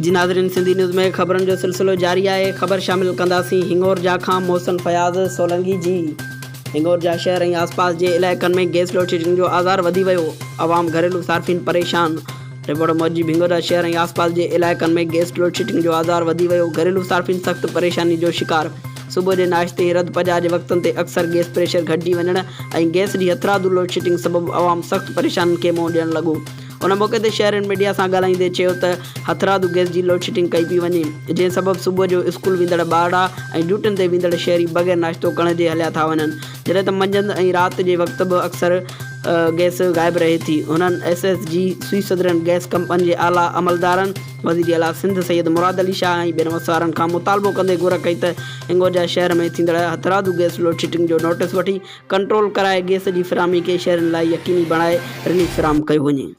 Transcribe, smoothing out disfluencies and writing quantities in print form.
जी नाज़रीन, सिंधी न्यूज़ में ख़बरनि जो सिलसिलो जारी आहे। ख़बर शामिल कंदासीं हिंगोर जा खां मोहसिन फयाज़ सोलंकी जी। हिंगोर जा शहर ऐं आसपास जे इलाइक़नि में गैस लोड शेडिंग जो आज़ार वधी वियो। आवाम घरेलू सार्फ़िन परेशान। रिपोर्ट मूजिब हिंगोर जा शहर ऐं आसपास जे इलाइक़नि में गैस लोड शेडिंग जो आज़ार वधी वियो। घरेलू सार्फ़िन सख़्त परेशानी जो शिकार। सुबुह जे नाश्ते ऐं रद पजा जे वक़्तनि ते अक्सर गैस प्रेशर घटिजी वञण ऐं गैस जी हथरादू लोड शेडिंग सबबि आवाम सख़्त परेशानी खे मुंहुं ॾियणु लॻो। उन मौक़े ते शहरनि मीडिया सां ॻाल्हाईंदे चयो त हथरादू गैस जी लोड शेडिंग कई पई वञे, जंहिं सबबि सुबुह जो स्कूल वेंदड़ ॿार ऐं ड्यूटियुनि ते वेंदड़ शहरी बग़ैर नाश्तो करण जे हलिया था वञनि, जॾहिं त मंझंदि ऐं राति जे वक़्त बि अक्सर गैस ग़ाइबु रहे थी। हुननि SSG सुई सदरन गैस कंपनी जे आला अमलदारनि, वज़ीर आला सिंध सैयद मुराद अली शाह ऐं ॿियनि वसारनि खां मुतालबो कंदे घुर कई त हिंगोर जा शहर में थींदड़ हथरादू गैस लोड शेडिंग जो नोटिस वठी कंट्रोल कराए गैस जी फ़राहमी खे शहरनि लाइ यकीनी बणाए रिलीफ फ़राहम कयो वञे।